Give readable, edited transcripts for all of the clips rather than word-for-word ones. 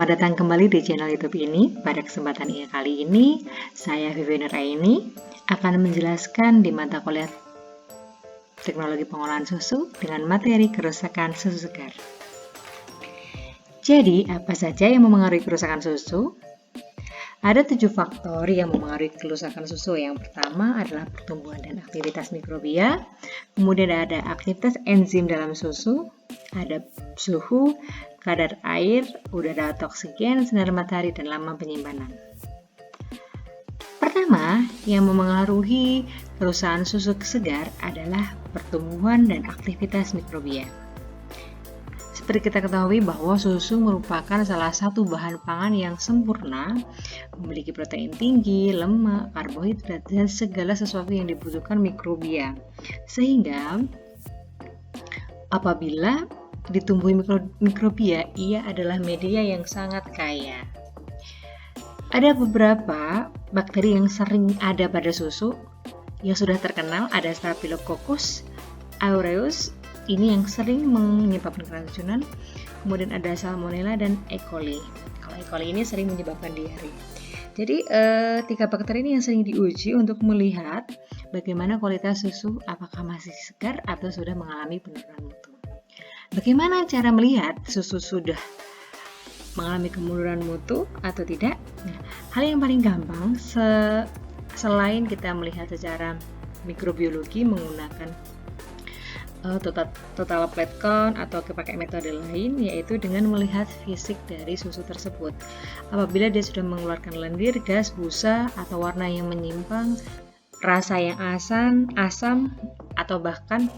Selamat datang kembali di channel YouTube ini. Pada kesempatan kali ini, saya Vivi Nuraini akan menjelaskan di mata kuliah Teknologi Pengolahan Susu dengan materi kerusakan susu segar. Jadi, apa saja yang mempengaruhi kerusakan susu? Ada 7 faktor yang mempengaruhi kerusakan susu. Yang pertama adalah pertumbuhan dan aktivitas mikrobia, kemudian ada aktivitas enzim dalam susu, ada suhu, kadar air, udara atau oksigen, sinar matahari, dan lama penyimpanan. Pertama, yang mempengaruhi kerusakan susu segar adalah pertumbuhan dan aktivitas mikrobia. Seperti kita ketahui bahwa susu merupakan salah satu bahan pangan yang sempurna, memiliki protein tinggi, lemak, karbohidrat, dan segala sesuatu yang dibutuhkan mikrobia. Sehingga apabila ditumbuhi mikrobia, ia adalah media yang sangat kaya. Ada beberapa bakteri yang sering ada pada susu yang sudah terkenal, ada Staphylococcus aureus, ini yang sering menyebabkan keracunan. Kemudian ada Salmonella dan E. coli. Kalau E. coli ini sering menyebabkan diare. Jadi 3 bakteri ini yang sering diuji untuk melihat bagaimana kualitas susu, apakah masih segar atau sudah mengalami penurunan mutu. Bagaimana cara melihat susu sudah mengalami kemunduran mutu atau tidak? Nah, hal yang paling gampang selain kita melihat secara mikrobiologi menggunakan total plate count atau pakai metode lain, yaitu dengan melihat fisik dari susu tersebut. Apabila dia sudah mengeluarkan lendir, gas, busa, atau warna yang menyimpang, rasa yang asam, atau bahkan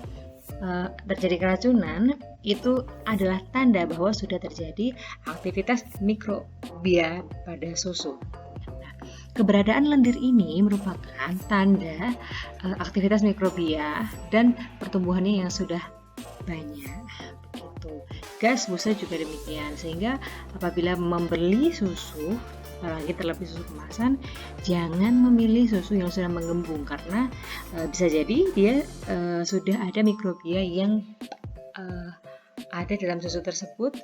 terjadi keracunan, itu adalah tanda bahwa sudah terjadi aktivitas mikrobia pada susu. Keberadaan lendir ini merupakan tanda aktivitas mikrobia dan pertumbuhannya yang sudah banyak. Begitu. Gas, busa juga demikian. Sehingga apabila membeli susu, apalagi terlebih susu kemasan, jangan memilih susu yang sudah mengembung karena bisa jadi dia sudah ada mikrobia yang ada dalam susu tersebut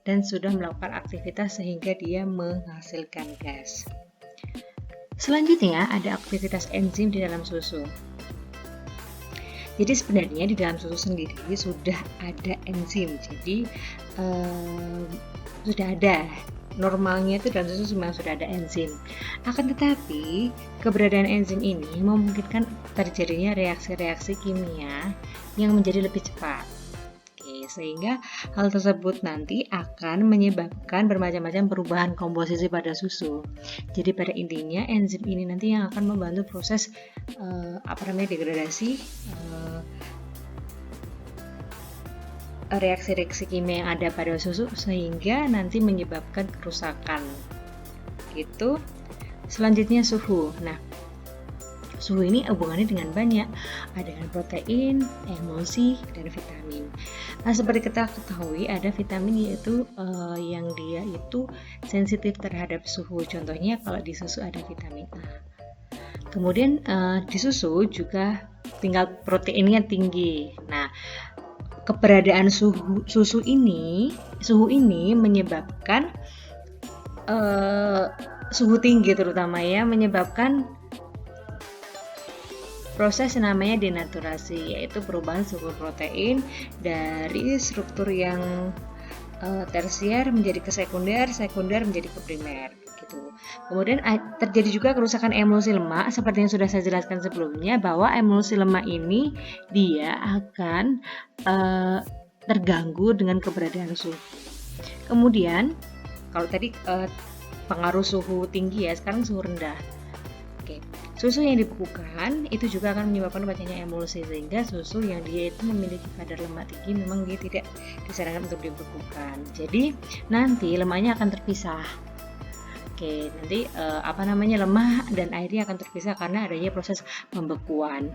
dan sudah melakukan aktivitas sehingga dia menghasilkan gas. Selanjutnya ada aktivitas enzim di dalam susu. Jadi sebenarnya di dalam susu sendiri sudah ada enzim. Jadi sudah ada, normalnya itu dalam susu memang sudah ada enzim. Akan tetapi keberadaan enzim ini memungkinkan terjadinya reaksi-reaksi kimia yang menjadi lebih cepat. Sehingga hal tersebut nanti akan menyebabkan bermacam-macam perubahan komposisi pada susu. Jadi pada intinya enzim ini nanti yang akan membantu proses degradasi reaksi-reaksi kimia yang ada pada susu sehingga nanti menyebabkan kerusakan. Gitu. Selanjutnya suhu. Nah, suhu ini hubungannya dengan banyak, ada dengan protein, emulsi, dan vitamin. Nah, seperti kita ketahui ada vitamin yaitu yang dia itu sensitif terhadap suhu. Contohnya kalau di susu ada vitamin A. Kemudian di susu juga tinggal proteinnya tinggi. Nah, keberadaan suhu ini menyebabkan suhu tinggi terutama ya menyebabkan proses namanya denaturasi, yaitu perubahan struktur protein dari struktur yang tersier menjadi ke sekunder menjadi ke primer gitu. Kemudian terjadi juga kerusakan emulsi lemak seperti yang sudah saya jelaskan sebelumnya bahwa emulsi lemak ini dia akan terganggu dengan keberadaan suhu. Kemudian kalau tadi pengaruh suhu tinggi ya, sekarang suhu rendah. Oke. Susu yang dibekukan itu juga akan menyebabkan banyaknya emulsi sehingga susu yang dia itu memiliki kadar lemak tinggi memang dia tidak disarankan untuk dibekukan. Jadi nanti lemaknya akan terpisah. Oke, nanti lemak dan airnya akan terpisah karena adanya proses pembekuan.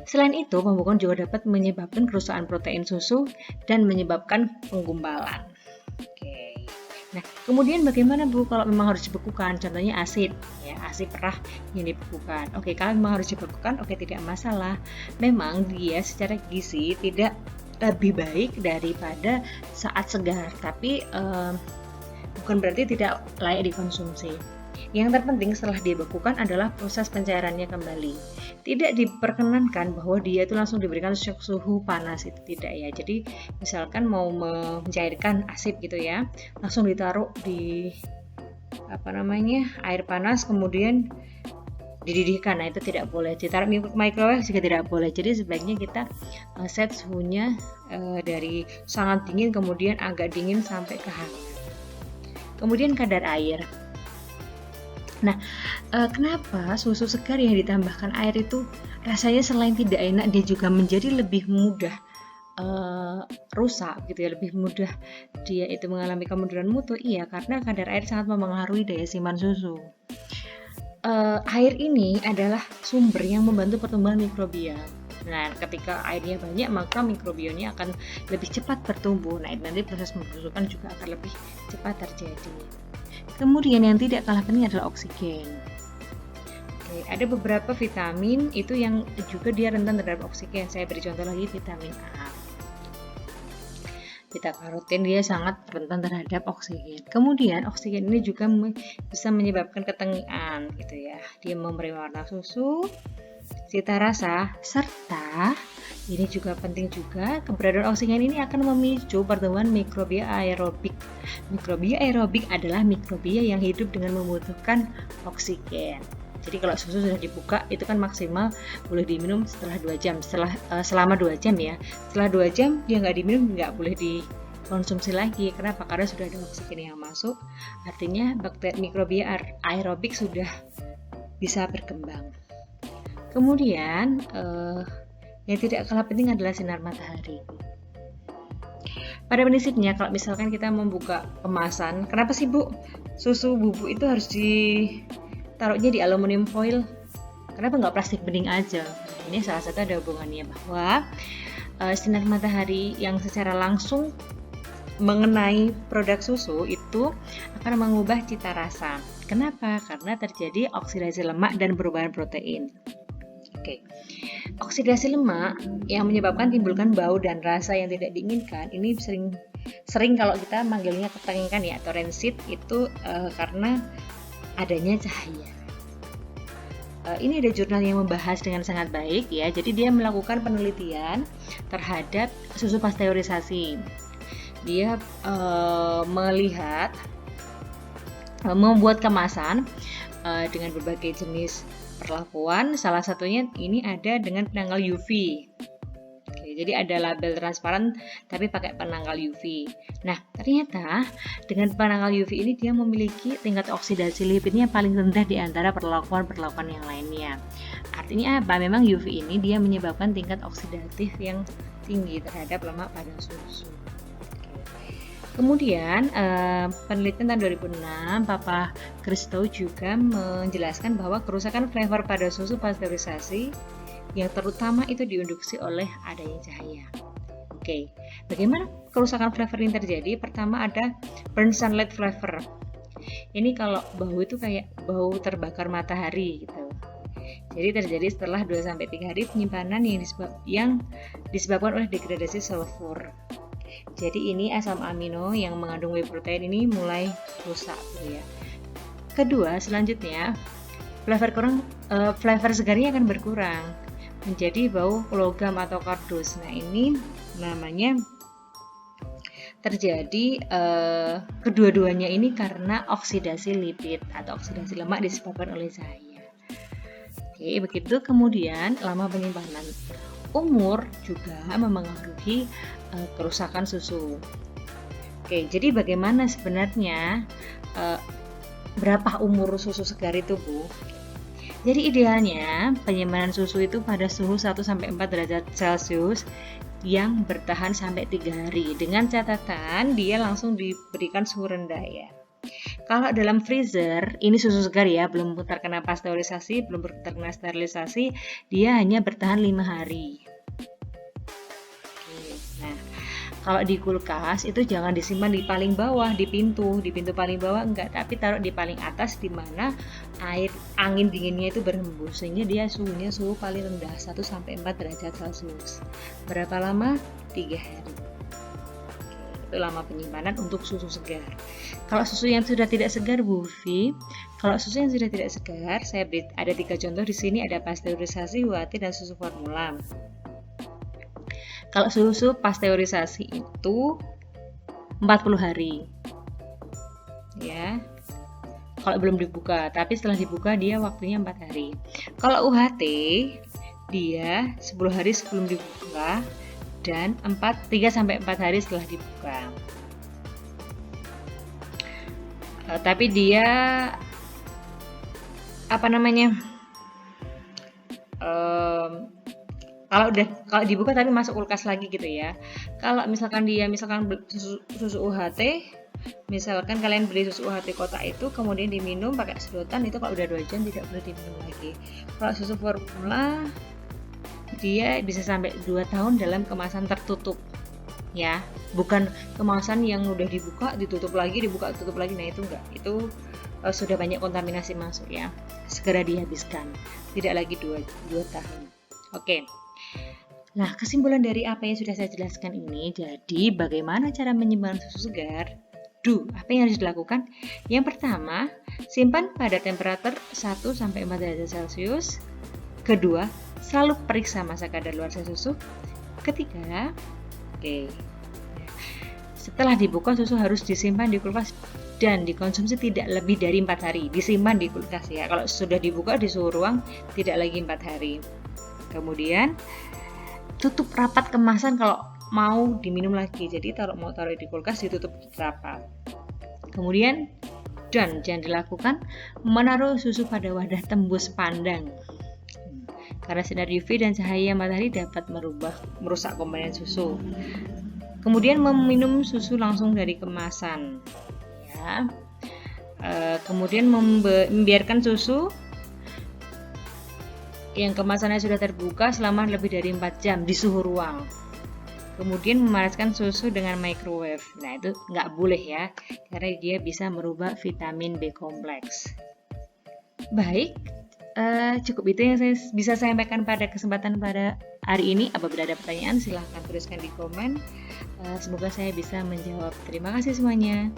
Selain itu, pembekuan juga dapat menyebabkan kerusakan protein susu dan menyebabkan penggumpalan. Nah, kemudian bagaimana Bu kalau memang harus dibekukan? Contohnya asid, ya asid perah yang dibekukan. Oke, kalau memang harus dibekukan, oke tidak masalah. Memang dia secara gizi tidak lebih baik daripada saat segar, tapi bukan berarti tidak layak dikonsumsi. Yang terpenting setelah dibekukan adalah proses pencairannya kembali. Tidak diperkenankan bahwa dia itu langsung diberikan suhu panas, itu tidak ya. Jadi misalkan mau mencairkan asip gitu ya, langsung ditaruh di air panas kemudian dididihkan. Nah, itu tidak boleh. Ditaruh microwave juga tidak boleh. Jadi sebaiknya kita set suhunya dari sangat dingin kemudian agak dingin sampai ke hangat. Kemudian kadar air. Nah, kenapa susu segar yang ditambahkan air itu rasanya selain tidak enak, dia juga menjadi lebih mudah rusak gitu ya, lebih mudah dia itu mengalami kemunduran mutu? Iya, karena kadar air sangat mempengaruhi daya simpan susu. Air ini adalah sumber yang membantu pertumbuhan mikrobia. Nah, ketika airnya banyak, maka mikrobionya akan lebih cepat bertumbuh. Nah, nanti proses pembusukan juga akan lebih cepat terjadi. Kemudian yang tidak kalah penting adalah oksigen. Oke, ada beberapa vitamin itu yang juga dia rentan terhadap oksigen. Saya beri contoh lagi vitamin A. Beta karotin dia sangat rentan terhadap oksigen. Kemudian oksigen ini juga bisa menyebabkan ketengian gitu ya. Dia memberi warna susu, cita rasa, serta ini juga penting juga, keberadaan oksigen ini akan memicu pertumbuhan mikrobia aerobik. Mikrobia aerobik adalah mikrobia yang hidup dengan membutuhkan oksigen. Jadi kalau susu sudah dibuka itu kan maksimal boleh diminum setelah 2 jam, selama 2 jam ya. Setelah 2 jam dia nggak diminum, nggak boleh dikonsumsi lagi. Kenapa? Karena sudah ada oksigen yang masuk, artinya bakteri mikrobia aerobik sudah bisa berkembang. Kemudian yang tidak kalah penting adalah sinar matahari. Pada prinsipnya kalau misalkan kita membuka kemasan, kenapa sih Bu susu bubuk itu harus ditaruhnya di aluminium foil? Kenapa nggak plastik bening aja? Ini salah satu ada hubungannya bahwa sinar matahari yang secara langsung mengenai produk susu itu akan mengubah cita rasa. Kenapa? Karena terjadi oksidasi lemak dan perubahan protein. Oke. Oksidasi lemak yang menyebabkan timbulkan bau dan rasa yang tidak diinginkan ini sering kalau kita manggilnya ketengikan ya atau rancid itu karena adanya cahaya. Ini ada jurnal yang membahas dengan sangat baik ya. Jadi dia melakukan penelitian terhadap susu pasteurisasi. Dia membuat kemasan dengan berbagai jenis perlakuan, salah satunya ini ada dengan penanggal UV. Oke, jadi ada label transparan tapi pakai penanggal UV. Nah, ternyata dengan penanggal UV ini dia memiliki tingkat oksidasi lipidnya paling rendah di antara perlakuan-perlakuan yang lainnya. Artinya apa? Memang UV ini dia menyebabkan tingkat oksidatif yang tinggi terhadap lemak pada susu. Kemudian penelitian tahun 2006 Papa Christou juga menjelaskan bahwa kerusakan flavor pada susu pasteurisasi yang terutama itu diinduksi oleh adanya cahaya. Oke, bagaimana kerusakan flavor ini terjadi? Pertama ada burn sunlight flavor. Ini kalau bau itu kayak bau terbakar matahari gitu. Jadi terjadi setelah 2-3 hari penyimpanan yang disebabkan oleh degradasi sulfur. Jadi ini asam amino yang mengandung whey protein ini mulai rusak gitu ya. Kedua, selanjutnya flavor segarnya akan berkurang menjadi bau logam atau kardus. Nah, ini namanya terjadi kedua-duanya ini karena oksidasi lipid atau oksidasi lemak disebabkan oleh cahaya. Oke, begitu. Kemudian lama penyimpanan. Umur juga mempengaruhi kerusakan susu. Oke, jadi bagaimana sebenarnya berapa umur susu segar itu, Bu? Jadi idealnya penyimpanan susu itu pada suhu 1-4 derajat Celcius yang bertahan sampai 3 hari. Dengan catatan dia langsung diberikan suhu rendah ya. Kalau dalam freezer, ini susu segar ya, belum terkena pasteurisasi, belum terkena sterilisasi, dia hanya bertahan 5 hari. Nah, kalau di kulkas itu jangan disimpan di paling bawah, di pintu paling bawah enggak, tapi taruh di paling atas di mana angin dinginnya itu berhembus sehingga dia suhu paling rendah 1-4 derajat Celcius. Berapa lama? 3 hari. itu lama penyimpanan untuk susu segar. Kalau susu yang sudah tidak segar, Bu Vi, kalau susu yang sudah tidak segar, saya beri ada 3 contoh di sini, ada pasteurisasi, UHT, dan susu formula. Kalau susu pasteurisasi itu 40 hari. Ya. Kalau belum dibuka, tapi setelah dibuka dia waktunya 4 hari. Kalau UHT dia 10 hari sebelum dibuka dan 3-4 hari setelah dibuka. Tapi dia kalau dibuka tapi masuk kulkas lagi gitu ya. Kalau misalkan susu UHT, misalkan kalian beli susu UHT kotak itu kemudian diminum pakai sedotan, itu kalau udah 2 jam tidak boleh diminum lagi. Kalau susu formula dia bisa sampai 2 tahun dalam kemasan tertutup ya, bukan kemasan yang udah dibuka ditutup lagi, dibuka tutup lagi. Nah itu enggak, itu sudah banyak kontaminasi masuk ya, segera dihabiskan, tidak lagi 2 tahun. Oke. Nah, kesimpulan dari apa yang sudah saya jelaskan ini, jadi bagaimana cara menyimpan susu segar? Apa yang harus dilakukan? Yang pertama, simpan pada temperatur 1-4 derajat Celcius. Kedua, selalu periksa masa kadaluarsa susu. Ketiga, setelah dibuka susu harus disimpan di kulkas dan dikonsumsi tidak lebih dari 4 hari. Disimpan di kulkas ya. Kalau sudah dibuka di suhu ruang tidak lagi 4 hari. Kemudian tutup rapat kemasan kalau mau diminum lagi. Jadi mau taruh di kulkas ditutup rapat. Kemudian jangan dilakukan menaruh susu pada wadah tembus pandang. Karena sinar UV dan cahaya matahari dapat merusak komponen susu. Kemudian meminum susu langsung dari kemasan. Ya. Kemudian membiarkan susu yang kemasannya sudah terbuka selama lebih dari 4 jam di suhu ruang. Kemudian memanaskan susu dengan microwave. Nah itu nggak boleh ya, karena dia bisa merubah vitamin B kompleks. Baik, cukup itu yang saya bisa sampaikan pada kesempatan pada hari ini. Apabila ada pertanyaan silahkan tuliskan di komen. Semoga saya bisa menjawab. Terima kasih semuanya.